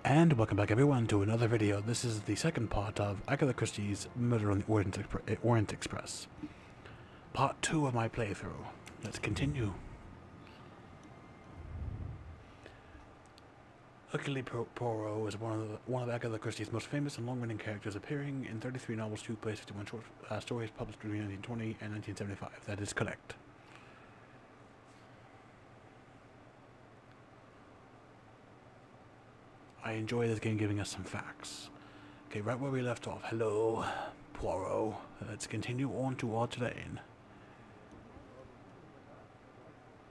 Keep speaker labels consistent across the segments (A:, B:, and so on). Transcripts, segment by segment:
A: And welcome back everyone to another video. This is the second part of Agatha Christie's Murder on the Orient Express. Part 2 of my playthrough. Let's continue. Hercule Poirot is one of Agatha Christie's most famous and long-running characters, appearing in 33 novels, 2 plays, 51 short stories published between 1920 and 1975. That is correct. I enjoy this game giving us some facts. Okay, right where we left off. Hello, Poirot. Let's continue on to our train.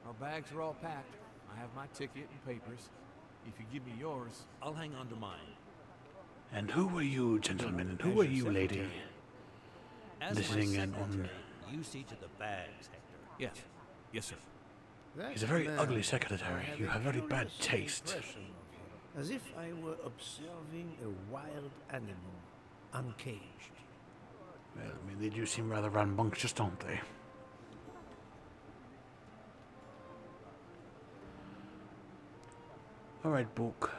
B: Our bags are all packed. I have my ticket and papers. If you give me yours, I'll hang on to mine.
A: And who are you, gentlemen? And who are you, lady? Listening in on...
C: You see to the bags, Hector.
B: Yes. Yes, sir.
A: He's a very ugly secretary. You have very bad taste.
D: As if I were observing a wild animal, uncaged.
A: Well, I mean, they do seem rather rambunctious, don't they? Alright, Book.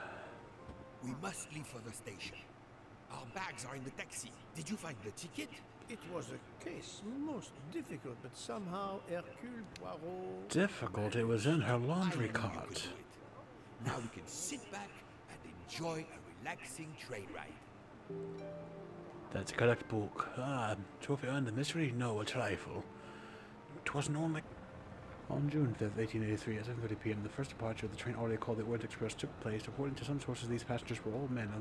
E: We must leave for the station. Our bags are in the taxi. Did you find the ticket?
D: It was a case most difficult, but somehow Hercule Poirot...
A: Difficult? It was in her laundry cart.
E: Now we can sit back and enjoy a relaxing train ride.
A: That's correct, Book. Trophy earned the mystery? No, a trifle. 'Twas only... On June 5th, 1883, at 7:30 p.m., the first departure of the train already called the Orient Express took place. According to some sources, these passengers were all men,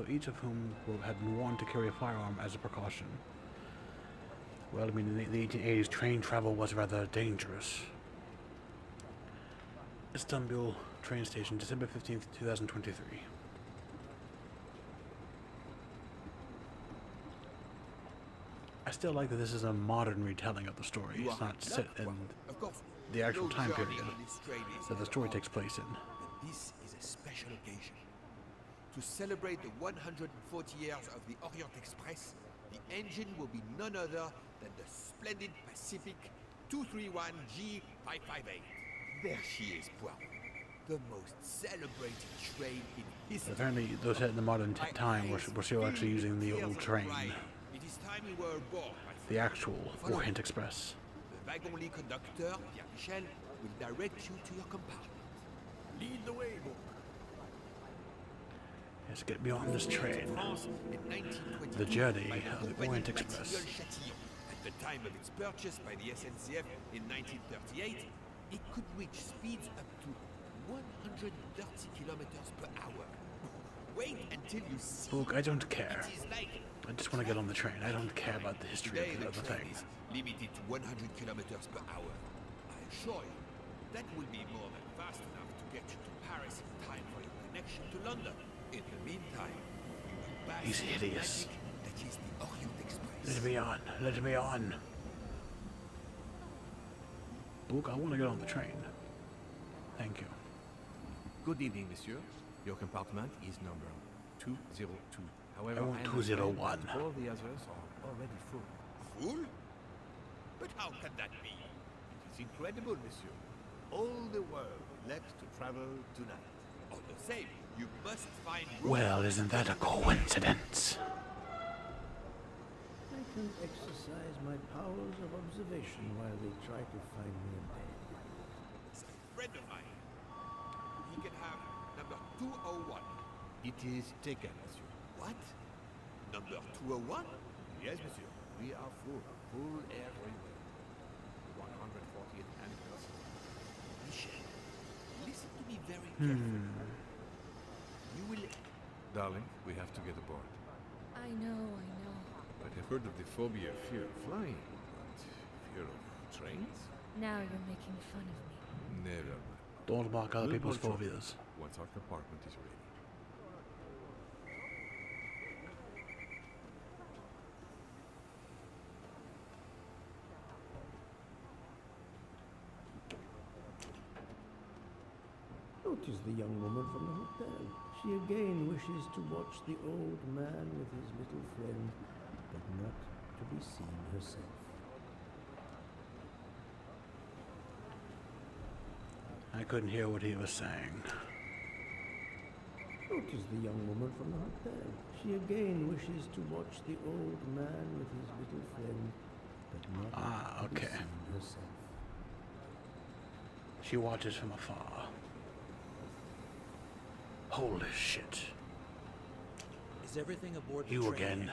A: each of whom had been warned to carry a firearm as a precaution. Well, I mean, in the 1880s, train travel was rather dangerous. Istanbul train station, December 15th, 2023. I still like that this is a modern retelling of the story. It's not set in the actual time period that the story takes place in.
E: This is a special occasion. To celebrate the 140 years of the Orient Express, the engine will be none other than the splendid Pacific 231G558. There she is, Poirot. The most celebrated train in history.
A: Apparently, those set in the modern time were still actually using the old train.
E: It is time we were aboard,
A: The actual Orient Express.
E: The wagon-lee conductor, Pierre Michel, will direct you to your compartment. Lead the way, Book.
A: Let's get beyond this train. The journey of the Orient Express.
E: At the time of its purchase by the SNCF in 1938, it could reach speeds up to 130 kilometers per hour. Wait until you see.
A: Book, I don't care.
E: It is like
A: I just want to get on the train. I don't care about the history of the thing.
E: Is limited to 100 kilometers per hour. I assure you, that will be more than fast enough to get you to Paris in time for your connection to London. In the meantime, you will pass
A: He's hideous.
E: that is the Orient Express.
A: Let me on. Let me on. Book, I want to get on the train. Thank you.
B: Good evening, monsieur. Your compartment is number 202. However,
A: I want 201.
B: All the others are already full.
E: Full? But how can that be?
B: It is incredible, monsieur. All the world likes to travel tonight.
E: All the same, you must find room.
A: Well, isn't that a coincidence?
D: I can exercise my powers of observation while they try to find me in bed.
E: It's a friend of mine. He can have number 201.
B: It is taken, monsieur.
E: What? Number 201?
B: Yes, monsieur. We are full. Full everywhere. 140th anniversary.
E: Michel, listen to me very carefully. You will...
B: Darling, we have to get aboard.
F: I know.
B: I have heard of the phobia of fear of flying, but fear of trains?
F: Now you're making fun of me.
B: Never.
A: Don't mock other people's phobias.
B: Once our compartment is ready.
D: Notice the young woman from the hotel. She again wishes to watch the old man with his little friend, but not to be seen herself.
A: I couldn't hear what he was saying.
D: Notice the young woman from the hotel. She again wishes to watch the old man with his little friend, but not to be
A: okay.
D: seen herself.
A: She watches from afar. Holy shit.
C: Is everything aboard the
A: You
C: train?
A: again.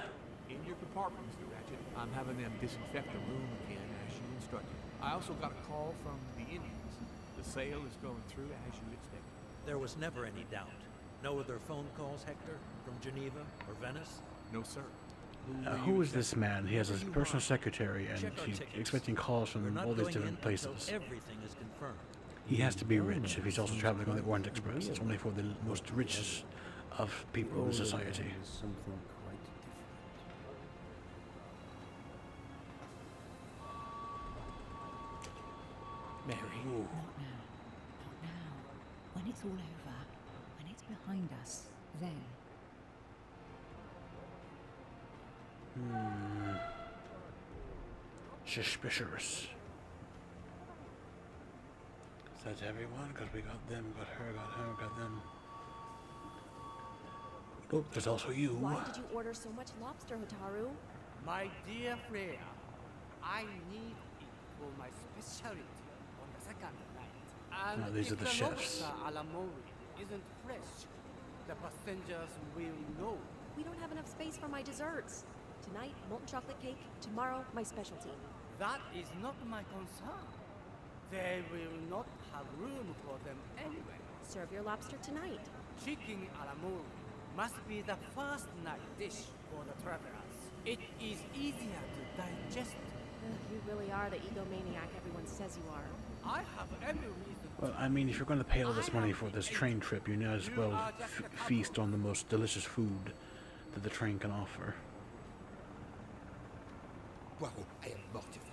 B: In your compartment, Mr. Ratchet. I'm having them disinfect the room again as you instructed. I also got a call from the Indians. The sale is going through as you expected.
C: There was never any doubt. No other phone calls, Hector? From Geneva or Venice?
B: No, sir.
A: Who is this man? He has his personal secretary, and
C: Check our
A: he's
C: tickets.
A: expecting calls
C: We're
A: from
C: not
A: all these
C: going
A: different
C: in
A: places.
C: until everything is confirmed.
A: He has to be rich if he's also traveling on the Orient Express. It's only for the most richest of people in society.
D: Is something quite different.
B: Mary.
A: Ooh.
G: Not now. Not now. When it's all over, when it's behind us, then.
A: Suspicious. Is that everyone? Because we got them, got her, got them. Oh, there's also you.
H: Why did you order so much lobster, Hotaru?
I: My dear Freya, I need it for my specialty on the second night. And
A: Oh, these
I: if
A: are the
I: the
A: chefs.
I: lobster a la mori isn't fresh, the passengers will know.
H: We don't have enough space for my desserts. Tonight, molten chocolate cake. Tomorrow, my specialty.
I: That is not my concern. They will not have room for them anyway.
H: Serve your lobster tonight.
I: Chicken a la mori must be the first night dish for the travelers. It is easier to digest.
H: You really are the egomaniac everyone says you are.
I: I have every reason.
A: Well, I mean, if you're going to pay all this money for this train trip, you might as well feast on the most delicious food that the train can offer.
E: Poirot, I am mortified.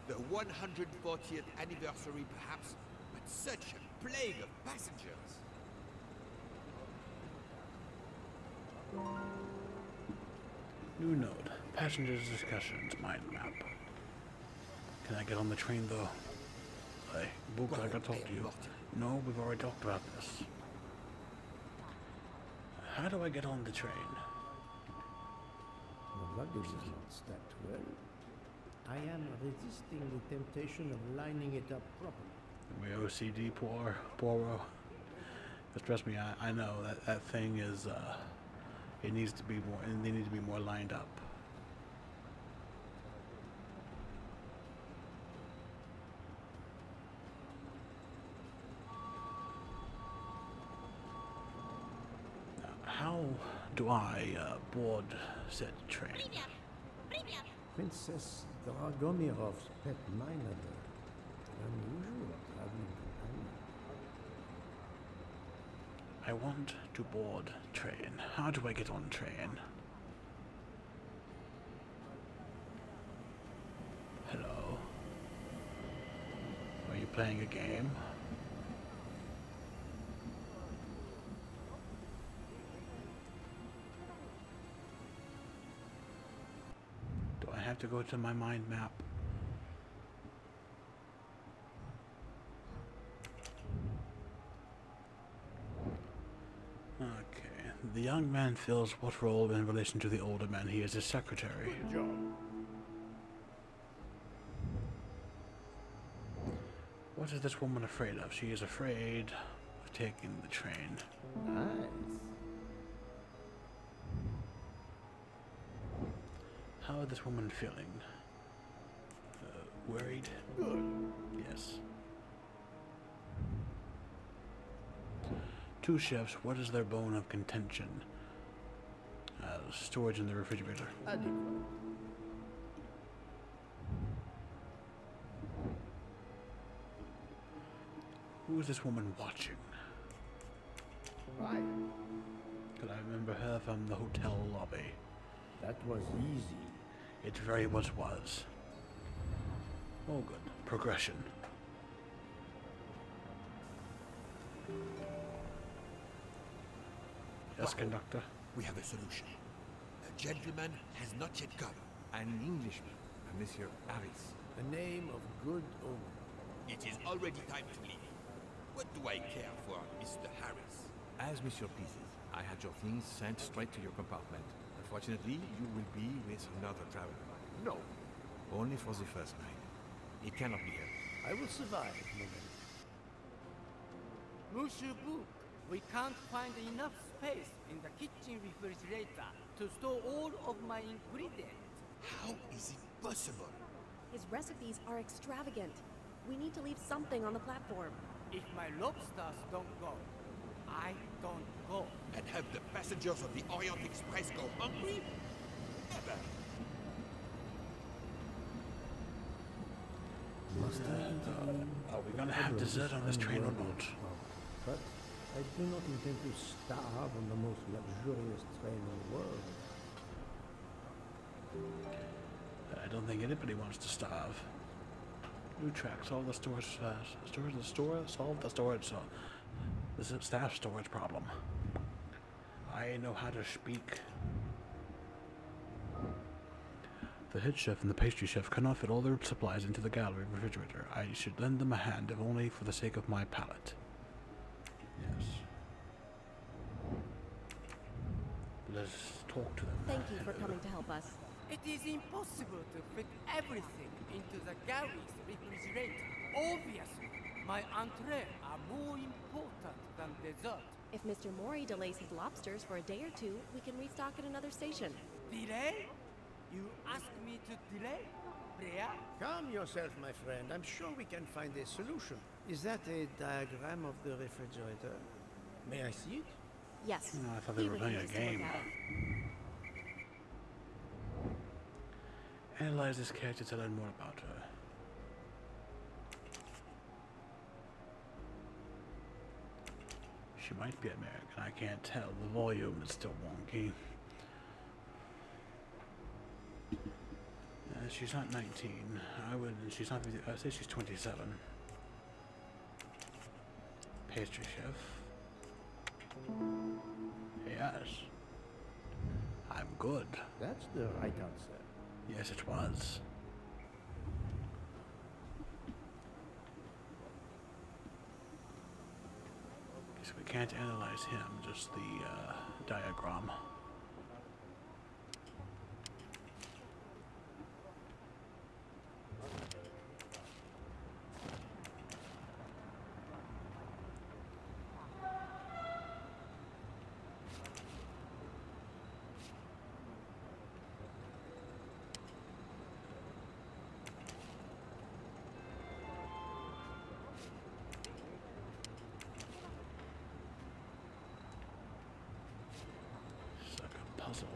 E: The 140th anniversary, perhaps, but such a plague of passengers.
A: New note. Passengers discussions. Mind map. Can I get on the train, though? Hey, Book, I gotta talk to you. No, we've already talked about this. How do I get on the train?
D: The luggage is not stacked well. I am resisting the temptation of lining it up properly.
A: We OCD Poirot. But trust me, I know that thing is, it needs to be more, and they need to be more lined up. Now, how do I board said train?
D: Princess Dragomirov's pet Minotaur. Unusual traveling companion.
A: I want to board train. How do I get on train? Hello. Are you playing a game? Do I have to go to my mind map? Okay. The young man fills what role in relation to the older man? He is his secretary.
I: Good job.
A: What is this woman afraid of? She is afraid of taking the train.
D: Nice.
A: How is this woman feeling? Worried?
I: Good.
A: Yes. Two chefs, what is their bone of contention? Storage in the refrigerator.
D: Adequate.
A: Who is this woman watching?
D: Right.
A: Could I remember her from the hotel lobby?
D: That was easy.
A: It very much was. Oh good. Progression. Yes, conductor.
E: We have a solution. A gentleman has not yet come.
B: An Englishman, Monsieur Harris.
D: A name of good omen.
E: It is already time to leave. What do I care for Mr. Harris?
B: As Monsieur pleases, I had your things sent straight to your compartment. Unfortunately, you will be with another traveler. No, only for the first night. It cannot be helped.
D: I will survive, Moment.
I: Monsieur Book, we can't find enough space in the kitchen refrigerator to store all of my ingredients.
E: How is it possible?
H: His recipes are extravagant. We need to leave something on the platform.
I: If my lobsters don't go, I don't go.
E: And have the passengers of the Orient Express go hungry? Never.
D: Must I intervene?
A: Are we gonna have dessert on this train or not?
D: But I do not intend to starve on the most luxurious train in the world.
A: I don't think anybody wants to starve. New track, solve the storage, solve the storage, this is staff storage problem. I know how to speak. The head chef and the pastry chef cannot fit all their supplies into the gallery refrigerator. I should lend them a hand, if only for the sake of my palate. Yes. Let's talk to them.
H: Thank you for coming to help us.
I: It is impossible to fit everything into the Gary's refrigerator. Obviously, my entrees are more important than dessert.
H: If Mr. Mori delays his lobsters for a day or two, we can restock at another station.
I: Delay? You ask me to delay? Brea?
D: Calm yourself, my friend. I'm sure we can find a solution. Is that a diagram of the refrigerator? May I see it?
H: Yes.
A: Oh, I thought they
H: He
A: were playing a
H: refuses to look
A: game.
H: at it.
A: Analyze this character to learn more about her. She might be American. I can't tell. The volume is still wonky. She's not 19. She's not. I say she's 27. Pastry chef. Yes. I'm good.
D: That's the right answer.
A: Yes, it was. So we can't analyze him, just the diagram. Puzzle.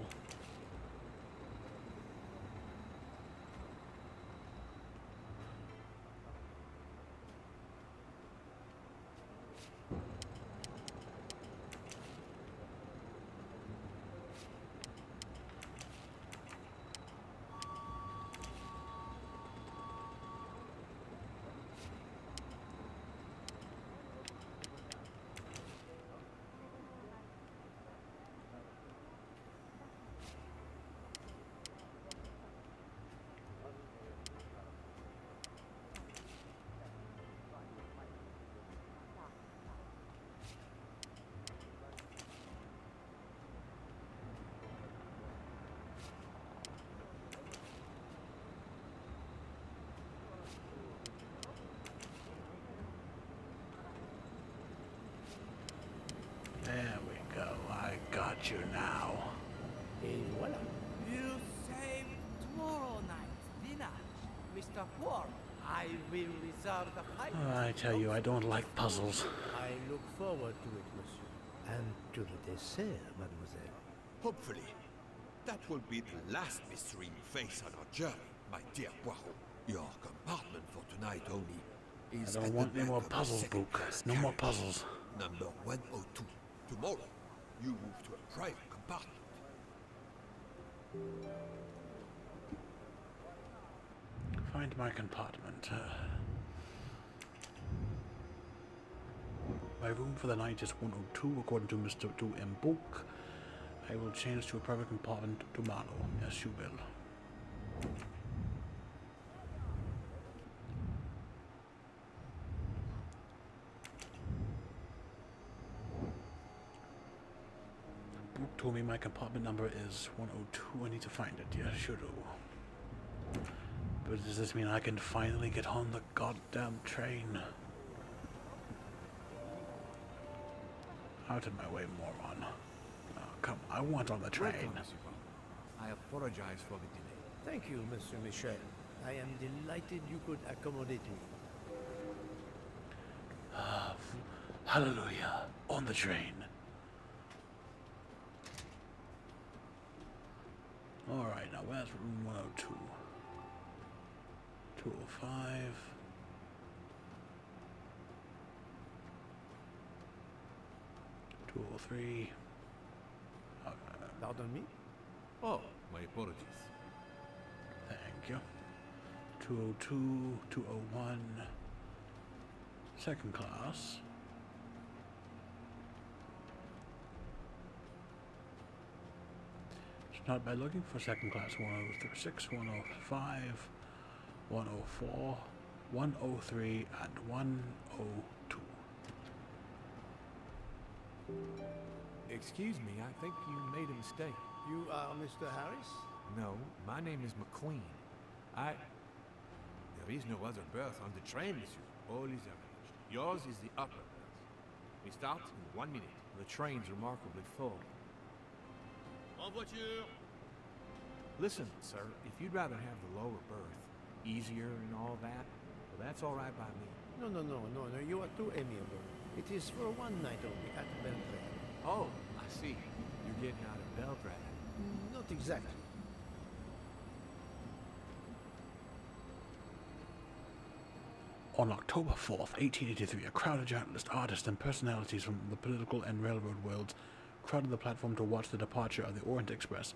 A: There we go. I got you now.
D: Et voilà.
I: You saved tomorrow night's dinner. Mr. Poirot, I will reserve the fight.
A: I tell you, I don't like puzzles.
D: I look forward to it, monsieur. And to the dessert, mademoiselle.
E: Hopefully. That will be the last mystery we face on our journey, my dear Poirot. Your compartment for tonight only is
A: I
E: at
A: don't
E: the
A: want any
E: back
A: more
E: of the
A: puzzles,
E: second
A: Book.
E: class
A: No more
E: carriage,
A: puzzles.
E: Number 102. Tomorrow, you move to a private compartment.
A: Find my compartment. My room for the night is 102, according to Mr. M. Book. I will change to a private compartment tomorrow. Yes, you will. book told me my compartment number is 102. I need to find it. Yeah, sure do. But does this mean I can finally get on the goddamn train? Out of my way, moron. Oh, come on, I want on the train.
B: Welcome, Monsieur Bond. I apologize for the delay.
D: Thank you, Monsieur Michel. I am delighted you could accommodate me.
A: Hallelujah. On the train. Alright, now where's room 102? 205. 203.
D: Pardon me?
B: Oh, my apologies.
A: Thank you. 202, 201. Second class. Start by looking for second class 106, 105, 104, 103, and 102.
B: Excuse me, I think you made a mistake.
D: You are Mr. Harris?
B: No, my name is McQueen. There is no other berth on the train, monsieur. All is arranged. Yours is the upper berth. We start in 1 minute. The train's remarkably full. En voiture! Listen, sir, if you'd rather have the lower berth, easier and all that, well, that's all right by me.
D: No, you are too amiable. It is for one night only at Belgrade.
B: Oh, I see. You're getting out of Belgrade.
D: Not exactly.
A: On October 4th, 1883, a crowd of journalists, artists, and personalities from the political and railroad worlds crowded the platform to watch the departure of the Orient Express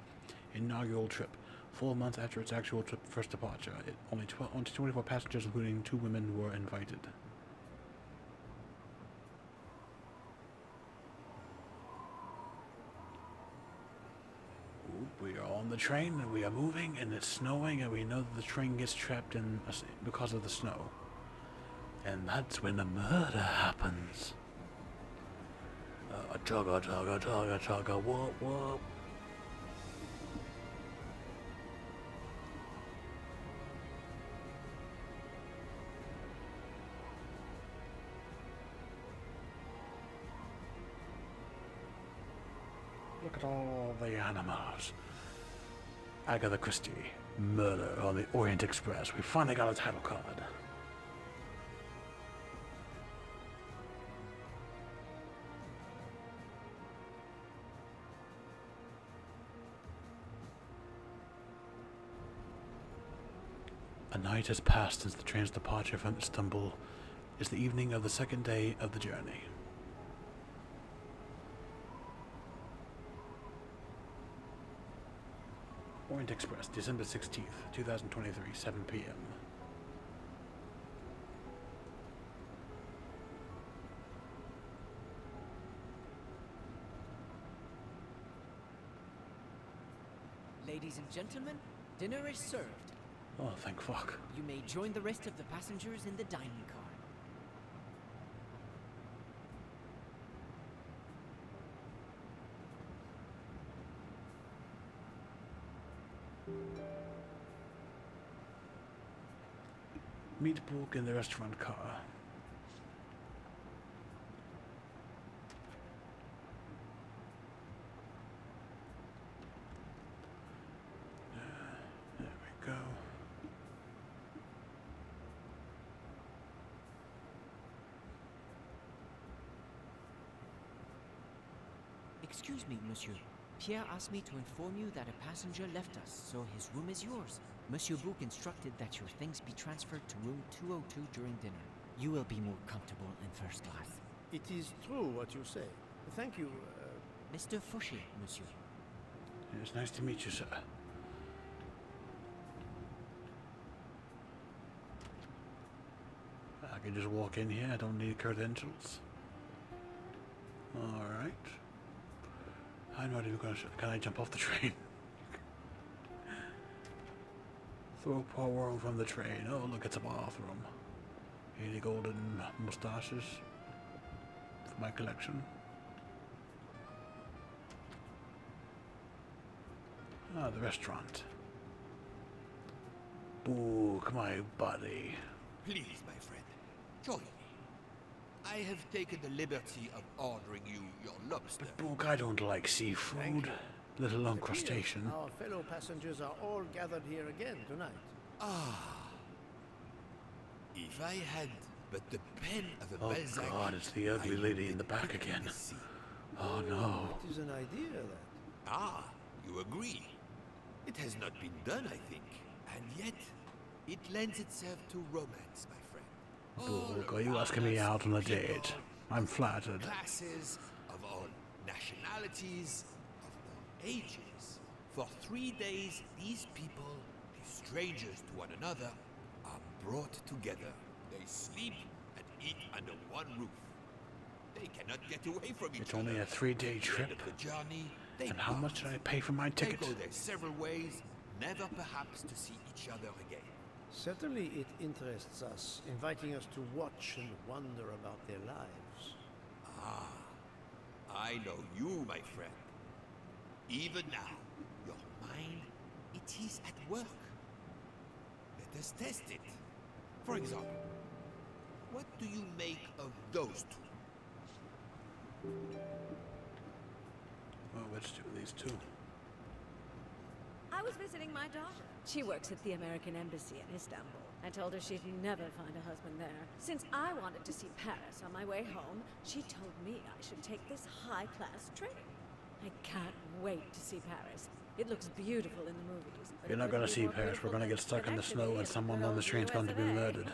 A: inaugural trip. 4 months after its actual first departure, only 24 passengers, including 2 women, were invited. We are on the train, and we are moving, and it's snowing, and we know that the train gets trapped in because of the snow. And that's when the murder happens. Chugga, chugga, chugga, chugga, whoop, whoop. Look at all the animals. Agatha Christie, Murder on the Orient Express. We finally got a title card. A night has passed since the train's departure from Istanbul. It's the evening of the second day of the journey. Orient Express, December 16th, 2023, 7 p.m.
J: Ladies and gentlemen, dinner is served.
A: Oh, thank fuck.
J: You may join the rest of the passengers in the dining car.
A: Meet Book in the restaurant car. There we go.
J: Excuse me, monsieur. Pierre asked me to inform you that a passenger left us, so his room is yours. Monsieur Bouc instructed that your things be transferred to room 202 during dinner. You will be more comfortable in first class.
D: It is true what you say. Thank you.
J: Mr. Fauché, monsieur.
A: It's nice to meet you, sir. I can just walk in here. I don't need credentials. Alright. I'm not even gonna... Can I jump off the train? Throw poor world from the train. Oh, look, it's a bathroom. Any golden mustaches for my collection? Ah, the restaurant. Book, my buddy.
E: Please, my friend, join me. I have taken the liberty of ordering you your lobster.
A: But Book, I don't like seafood, let alone crustacean.
D: Our fellow passengers are all gathered here again tonight.
E: Ah. If I had but the pen of a
A: Oh
E: Balzac,
A: God, it's the ugly lady in the back again. Oh no.
D: It is an idea, that.
E: Ah, you agree. It has not been done, I think. And yet, it lends itself to romance, my friend.
A: Book, are you asking me out on a date? I'm flattered.
E: Classes, of all nationalities, of all ages. For 3 days, these people, these strangers to one another, are brought together. They sleep and eat under one roof. They cannot get away from each other.
A: It's only a 3-day trip.
E: At the end of the journey, they
A: And how
E: part.
A: much did I pay for my ticket?
E: They go their several ways, never perhaps to see each other again.
D: Certainly it interests us, inviting us to watch and wonder about their lives.
E: Ah, I know you, my friend. Even now, your mind, it is at work. Let us test it. For example, what do you make of those two?
A: Well, let's do these two.
K: I was visiting my daughter. She works at the American Embassy in Istanbul. I told her she'd never find a husband there. Since I wanted to see Paris on my way home, she told me I should take this high-class train. I can't wait to see Paris. It looks beautiful in the movies.
A: You're not going to see Paris. We're going to get stuck in the snow and someone on the train's going to be murdered.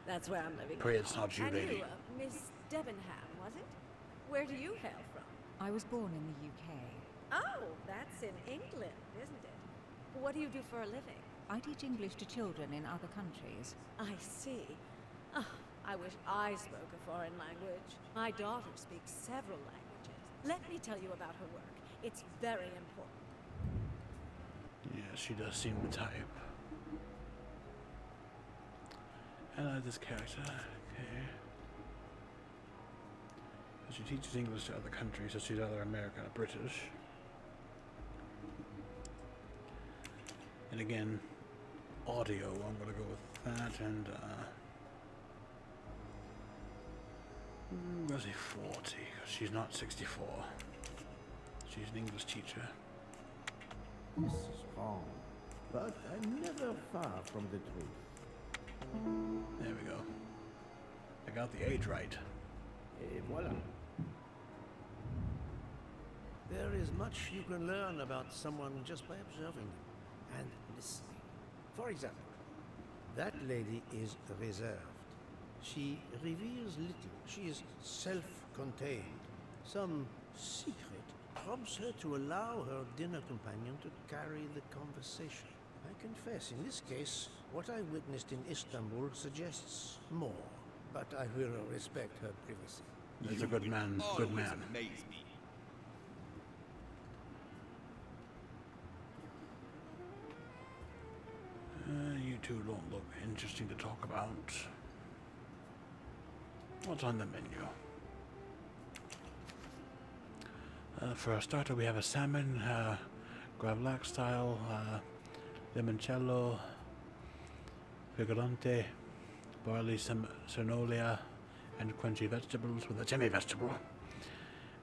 K: That's where I'm living.
A: Pray it's not you,
K: And
A: lady.
K: you, Miss Debenham, was it? Where do you hail from?
G: I was born in the UK.
K: Oh, that's in England, isn't it? What do you do for a living?
G: I teach English to children in other countries.
K: I see. Oh, I wish I spoke a foreign language. My daughter speaks several languages. Let me tell you about her work. It's very important.
A: Yeah, she does seem the type. I like this character. Okay. She teaches English to other countries, so she's either American or British. And again, audio, I'm gonna go with that, and where's he 40? 'Cause she's not 64. She's an English teacher.
D: This is wrong, but I'm never far from the truth.
A: There we go. I got the age right.
D: Et voila. There is much you can learn about someone just by observing them and listening. For example, that lady is reserved. She reveals little. She is self-contained. Some secret prompts her to allow her dinner companion to carry the conversation. I confess, in this case, what I witnessed in Istanbul suggests more, but I will respect her privacy.
A: He's a good man, good man.
E: Amaze me.
A: You two don't look interesting to talk about. What's on the menu? For a starter, we have a salmon, gravlax style, limoncello, figurante, barley cernolia, and crunchy vegetables with a semi-vegetable.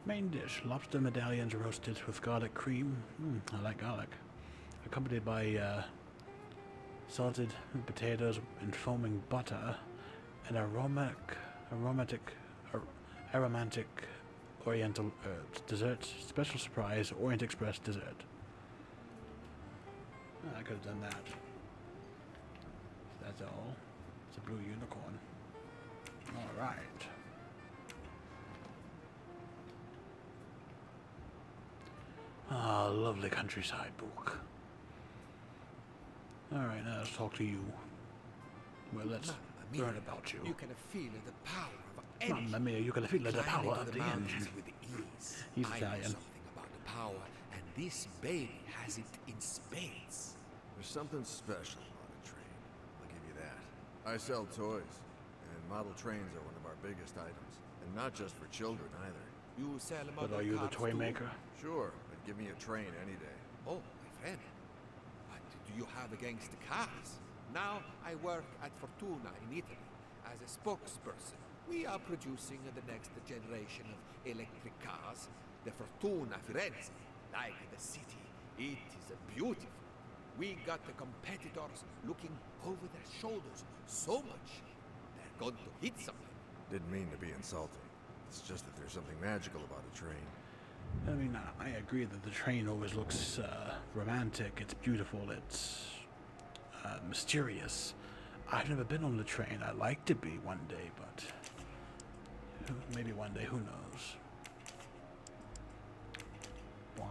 A: Main dish, lobster medallions roasted with garlic cream. I like garlic. Accompanied by salted potatoes and foaming butter, and aromatic Oriental herbs. Dessert, special surprise, Orient Express dessert. I could have done that. That's all. It's a blue unicorn. Alright. Ah, lovely countryside book. Alright, now let's talk to you. Well, let's learn about you.
E: You can feel the power of energy.
A: Mamma mia, you can feel the power of the engine.
E: With ease.
A: He's
E: I know
A: Italian.
E: something about the power, and this baby has it in spades.
L: There's something special about a train. I'll give you that. I sell toys, and model trains are one of our biggest items. And not just for children either.
E: You sell
A: But
E: model
A: are you the
E: cars
A: toy
E: too?
A: maker?
L: Sure, but give me a train any day.
E: Oh, my friend. What do you have against cars? Now I work at Fortuna in Italy as a spokesperson. We are producing the next generation of electric cars, the Fortuna Firenze. Like the city, it is beautiful. We got the competitors looking over their shoulders so much, they're going to hit something.
L: Didn't mean to be insulting. It's just that there's something magical about a train.
A: I mean, I agree that the train always looks romantic, it's beautiful, it's mysterious. I've never been on the train. I'd like to be one day, but maybe one day, who knows? Wow.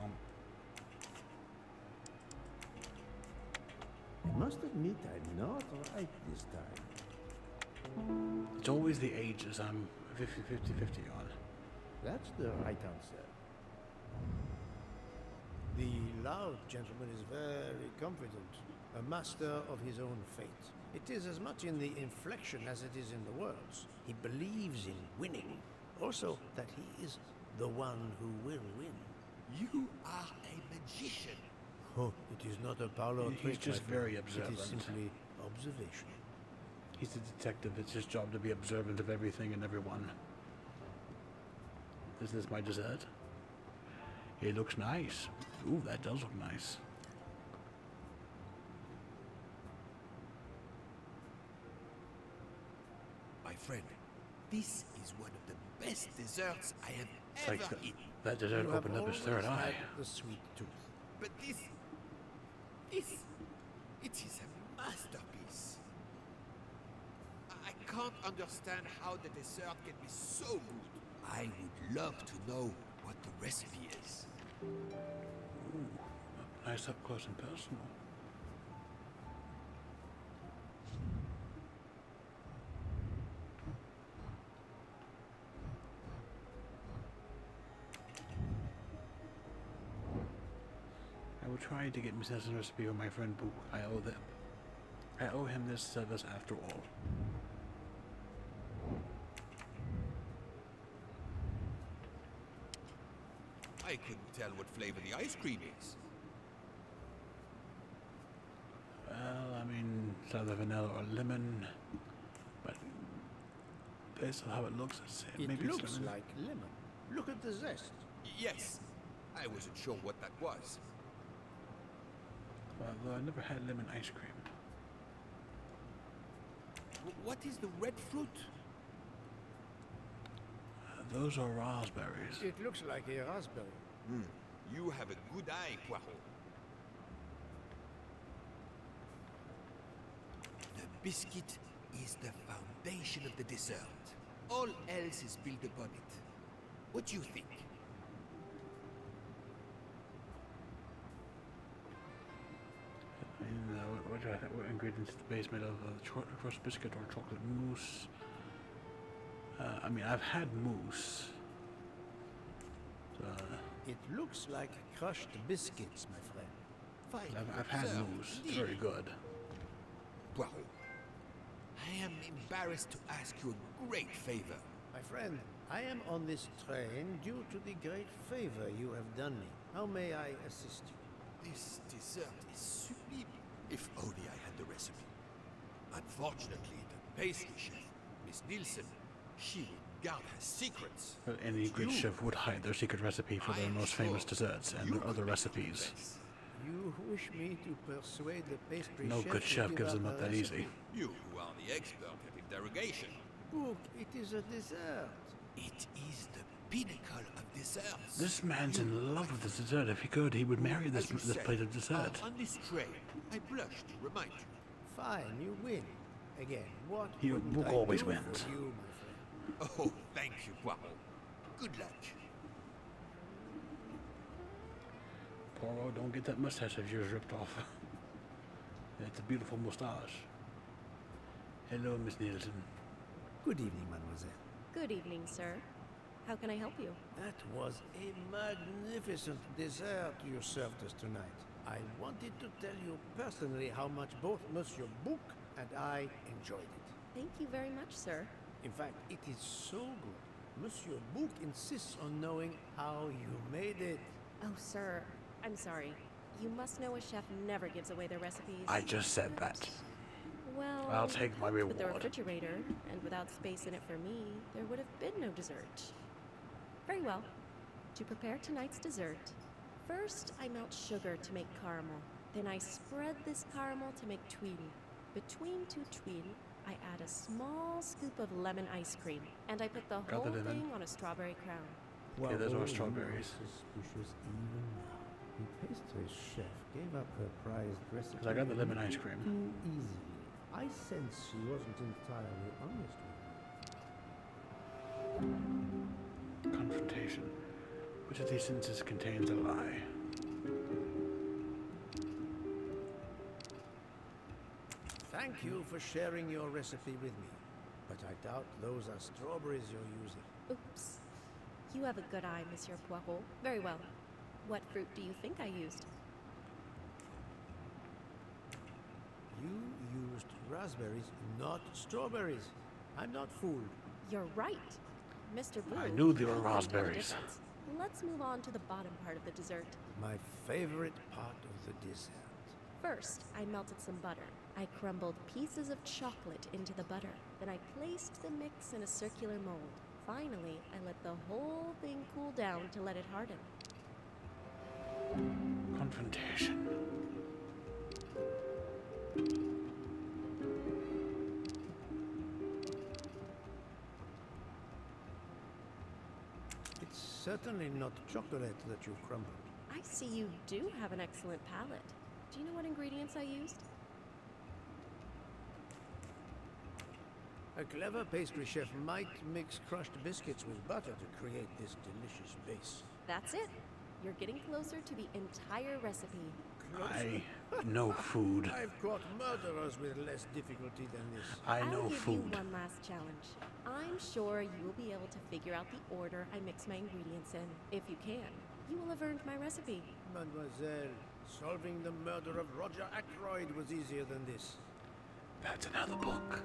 D: I must admit I'm not right this time.
A: It's always the ages I'm 50-50 on.
D: That's the right answer. The loud gentleman is very confident, a master of his own fate. It is as much in the inflection as it is in the words. He believes in winning, also that he is the one who will win.
E: You are a magician.
D: Oh, it is not a parlor trick.
A: He's just very observant.
D: It is simply observation.
A: He's a detective. It's his job to be observant of everything and everyone. Is this my dessert? It looks nice. Ooh, that does look nice.
E: My friend, this is one of the best desserts I have
A: It's
E: ever
A: like
E: eaten.
A: that dessert
D: You have
A: opened up his third
D: always
A: eye.
D: had the sweet tooth.
E: But this, it is a masterpiece. I can't understand how the dessert can be so good. I would love to know what the recipe is.
A: Ooh, nice up close and personal. I will try to get Mrs. recipe from my friend Boo. I owe him this service after all.
E: I couldn't tell what flavor the ice cream is.
A: Well, I mean, it's either vanilla or lemon, but based on how it looks,
D: It
A: maybe
D: looks
A: it's lemon.
D: like lemon. Look at the zest.
E: Yes, I wasn't sure what that was.
A: Although I never had lemon ice cream.
E: What is the red fruit?
A: Those are raspberries.
D: It looks like a raspberry.
E: You have a good eye, Poirot. The biscuit is the foundation of the dessert. All else is built upon it. What do you think?
A: What ingredients is the base made of? Crust biscuit or chocolate mousse? I mean, I've had mousse.
D: It looks like crushed biscuits, my friend.
E: Fine.
A: I've had mousse. It's very good.
E: Poirot, I am embarrassed to ask you a great favor.
D: My friend, I am on this train due to the great favor you have done me. How may I assist you?
E: This dessert is sublime. If only I had the recipe. Unfortunately, the pastry chef, Miss Nielsen, she would guard her secrets.
A: Well, any good chef would hide their secret recipe for their most famous desserts and their other recipes.
D: You wish me to persuade the pastry
A: No
D: chef
A: good
D: to
A: chef
D: give
A: gives them
D: a
A: up that
D: recipe?
A: easy.
E: You who are the expert at interrogation.
D: Book, it is a dessert.
E: It is the pinnacle of desserts.
A: This man's in love with this dessert. If he could, he would marry this plate of dessert.
E: On this train, I blush to remind you.
D: Fine, you win. Again, what
A: He
D: wouldn't
A: Book
D: I
A: always
D: do
A: wins.
D: for you, my friend?
E: Oh, thank you, Poirot. Good luck.
A: Poirot, don't get that mustache of yours ripped off. It's a beautiful mustache. Hello, Miss Nielsen.
D: Good evening, mademoiselle.
H: Good evening, sir. How can I help you?
D: That was a magnificent dessert you served us tonight. I wanted to tell you personally how much both Monsieur Bouc and I enjoyed it.
H: Thank you very much, sir.
D: In fact, it is so good. Monsieur Bouc insists on knowing how you made it.
H: Oh, sir, I'm sorry. You must know a chef never gives away their recipes.
A: I just said that.
H: Well,
A: I'll take my
H: with the
A: reward.
H: refrigerator, and without space in it for me, there would have been no dessert. Very well. To prepare tonight's dessert, first I melt sugar to make caramel. Then I spread this caramel to make tuile. Between two tuiles, I add a small scoop of lemon ice cream, and I put the
A: Got the
H: whole
A: lemon.
H: thing on a strawberry crown.
D: Well,
A: Okay, those are
D: all
A: strawberries.
D: suspicious even now. The pastry chef gave up her prized recipe.
A: 'Cause I got the lemon ice cream.
D: Too easily. I sense she wasn't entirely honest with me.
A: Confrontation. Which of these sentences contains a lie?
D: Thank you for sharing your recipe with me, but I doubt those are strawberries you're using.
H: Oops. You have a good eye, Monsieur Poirot. Very well. What fruit do you think I used?
D: You used raspberries, not strawberries. I'm not fooled.
H: You're right. Mr. Boo.
A: I knew they were
H: you couldn't tell the
A: raspberries.
H: difference. Let's move on to the bottom part of the dessert.
D: My favorite part of the dessert.
H: First, I melted some butter. I crumbled pieces of chocolate into the butter. Then I placed the mix in a circular mold. Finally, I let the whole thing cool down to let it harden.
A: Confrontation.
D: It's certainly not chocolate that you've crumbled.
H: I see you do have an excellent palate. Do you know what ingredients I used?
D: A clever pastry chef might mix crushed biscuits with butter to create this delicious base.
H: That's it. You're getting closer to the entire recipe.
A: I know food.
D: I've caught murderers with less difficulty than this.
A: I know
H: I'll give
A: food.
H: you one last challenge. I'm sure you will be able to figure out the order I mix my ingredients in. If you can, you will have earned my recipe.
D: Mademoiselle, solving the murder of Roger Ackroyd was easier than this.
A: That's another book.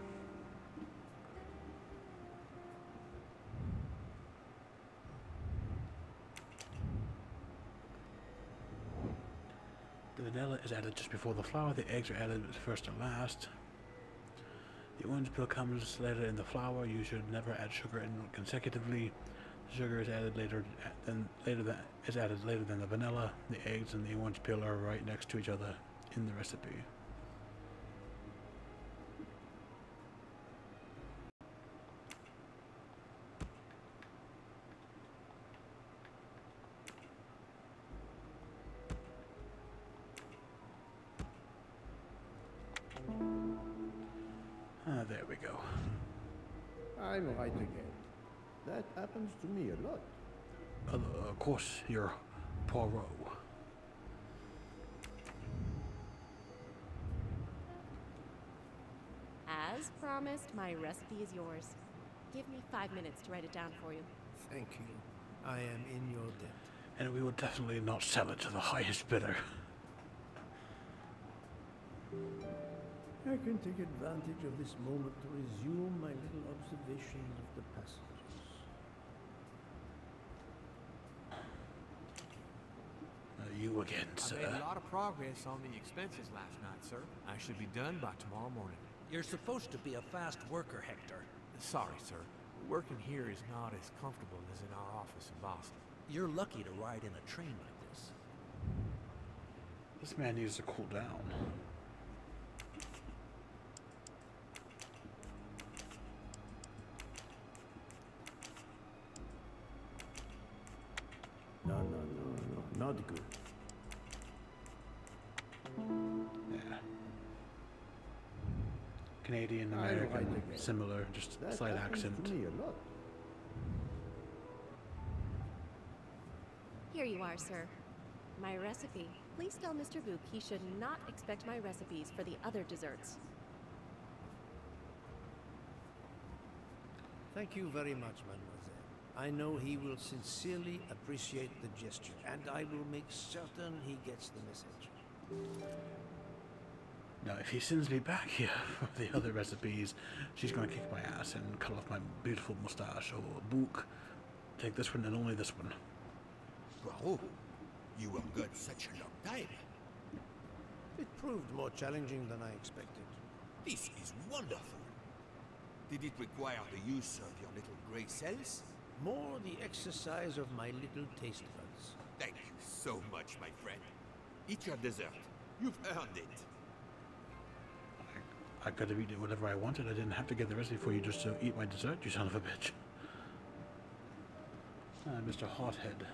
A: The vanilla is added just before the flour. The eggs are added first and last. The orange peel comes later in the flour. You should never add sugar and milk consecutively. Sugar is added later than the vanilla. The eggs and the orange peel are right next to each other in the recipe. There we go.
D: I'm right again. That happens to me a lot.
A: Of course, you're Poirot.
H: As promised, my recipe is yours. Give me 5 minutes to write it down for you.
D: Thank you. I am in your debt.
A: And we will definitely not sell it to the highest bidder.
D: I can take advantage of this moment to resume my little observations of the passengers.
A: You again,
B: I
A: sir.
B: made a lot of progress on the expenses last night, sir. I should be done by tomorrow morning.
C: You're supposed to be a fast worker, Hector.
B: Sorry, sir. Working here is not as comfortable as in our office in Boston.
C: You're lucky to ride in a train like this.
A: This man needs to cool down.
D: No, not good.
A: Yeah. Canadian, American, similar, just
D: That
A: slight
D: happens
A: accent.
D: to me a lot.
H: Here you are, sir. My recipe. Please tell Mr. Book he should not expect my recipes for the other desserts.
D: Thank you very much, mademoiselle. I know he will sincerely appreciate the gesture, and I will make certain he gets the message.
A: Now, if he sends me back here for the other recipes, she's going to kick my ass and cut off my beautiful mustache. Oh, Book, take this one and only this one.
E: Poirot, you were gone such a long time.
D: It proved more challenging than I expected.
E: This is wonderful. Did it require the use of your little grey cells?
D: More the exercise of my little taste buds.
E: Thank you so much, my friend. Eat your dessert. You've earned it.
A: I could have eaten whatever I wanted. I didn't have to get the recipe for you just to eat my dessert, you son of a bitch. Mr. Hothead.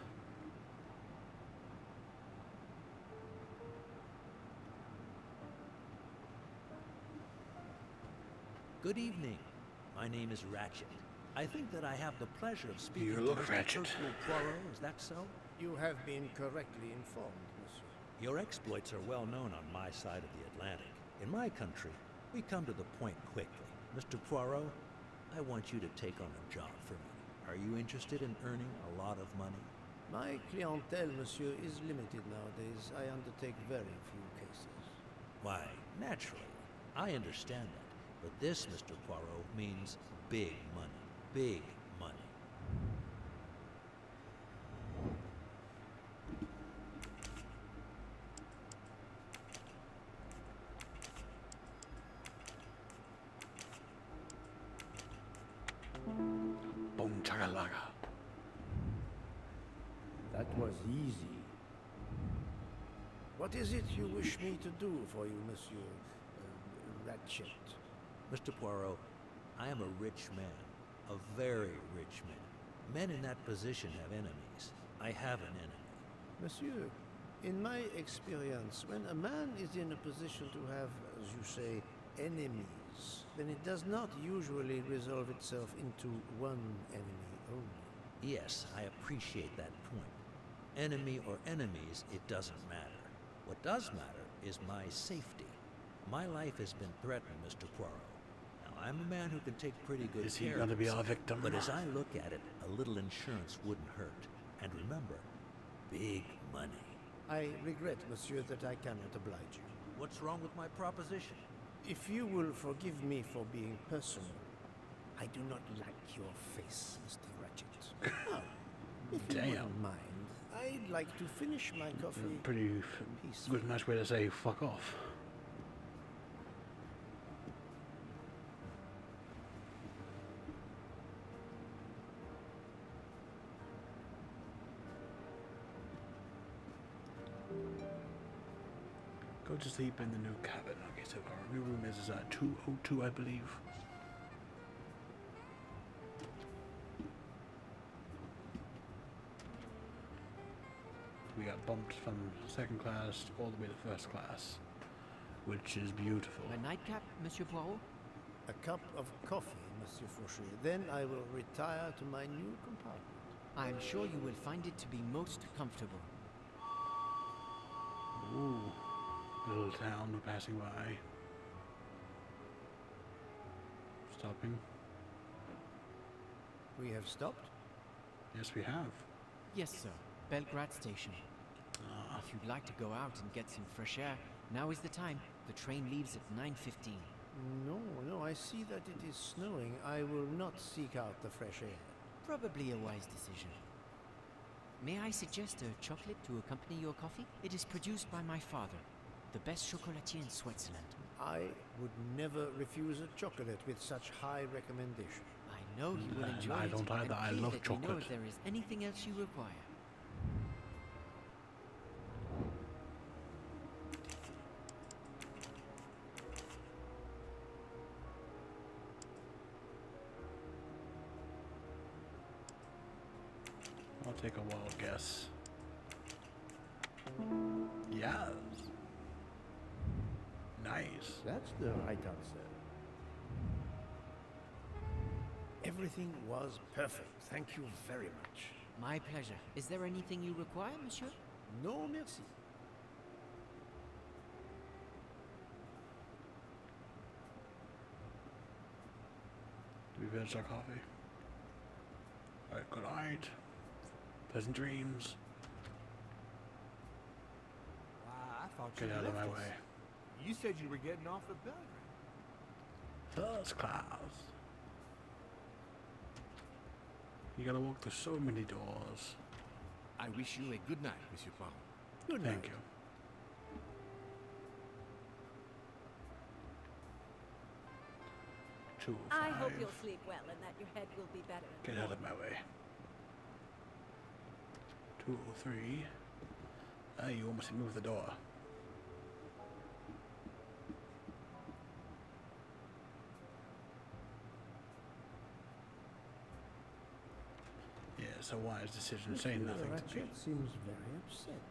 C: Good evening. My name is Ratchet. I think that I have the pleasure of speaking to
A: look
C: Mr.
A: Ratchet.
C: Hercule Poirot. Is that so?
D: You have been correctly informed, monsieur.
C: Your exploits are well known on my side of the Atlantic. In my country, we come to the point quickly. Mr. Poirot, I want you to take on a job for me. Are you interested in earning a lot of money?
D: My clientele, monsieur, is limited nowadays. I undertake very few cases.
C: Why, naturally. I understand that. But this, Mr. Poirot, means big money. Big money.
A: Boom chagalaga.
D: That was easy. What is it you wish me to do for you, monsieur Ratchet?
C: Mr. Poirot, I am a rich man. A very rich man. Men in that position have enemies. I have an enemy.
D: Monsieur, in my experience, when a man is in a position to have, as you say, enemies, then it does not usually resolve itself into one enemy only.
C: Yes, I appreciate that point. Enemy or enemies, it doesn't matter. What does matter is my safety. My life has been threatened, Mr. Poirot. Now, I'm a man who can take pretty good care of
A: Is he going to be our victim?
C: But as I look at it, a little insurance wouldn't hurt. And remember, big money.
D: I regret, monsieur, that I cannot oblige you.
C: What's wrong with my proposition?
D: If you will forgive me for being personal, I do not like your face, Mr. Ratchet. Now, if you wouldn't mind, I'd like to finish my coffee.
A: Pretty good, nice way to say fuck off. Go to sleep in the new cabin. Okay, so our new room is 202, I believe. We got bumped from second class all the way to first class, which is beautiful.
J: A nightcap, Monsieur Poirot?
D: A cup of coffee, Monsieur Fauché. Then I will retire to my new compartment.
J: I'm sure you will find it to be most comfortable.
A: Ooh, little town we're passing by. Stopping.
D: We have stopped?
A: Yes, we have.
J: Yes, sir. Belgrade Station. If you'd like to go out and get some fresh air, now is the time. The train leaves at 9:15.
D: No, I see that it is snowing. I will not seek out the fresh air.
J: Probably a wise decision. May I suggest a chocolate to accompany your coffee? It is produced by my father, the best chocolatier in Switzerland.
D: I would never refuse a chocolate with such high recommendation.
J: I know he will enjoy it.
A: I don't either. I
J: please
A: love
J: let me know
A: chocolate.
J: if there is anything else you require.
A: I'll take a wild guess. Yes. Nice.
D: That's the right answer. Everything was perfect. Thank you very much.
J: My pleasure. Is there anything you require, monsieur?
D: No, merci.
A: Did we finish our coffee? Alright, good night. Pleasant dreams.
B: I thought
A: Get
B: you
A: out of my
B: left us.
A: way.
B: You said you were getting off at Belgrade.
A: First class. You gotta walk through so many doors.
B: I wish you a good night, Monsieur Poirot.
D: Good night.
A: Thank you.
K: I hope
A: 205.
K: you'll sleep well and that your head will be better.
A: Get out of my way. 203. Ah, you almost moved the door. Yeah, so wise decision, saying nothing to me.
D: Ratchet seems very upset.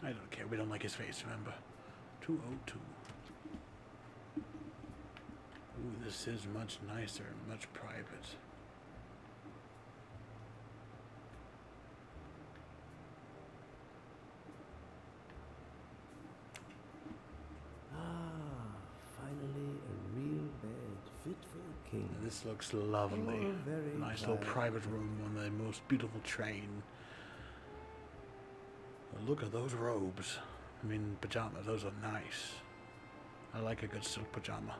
A: I don't care, we don't like his face, remember? 202. Ooh, this is much nicer, much private.
D: Finally a real bed fit for a king.
A: This looks lovely.
D: Oh, very
A: Nice little private room on the most beautiful train. Look at those robes. I mean, pajamas, those are nice. I like a good silk pajama.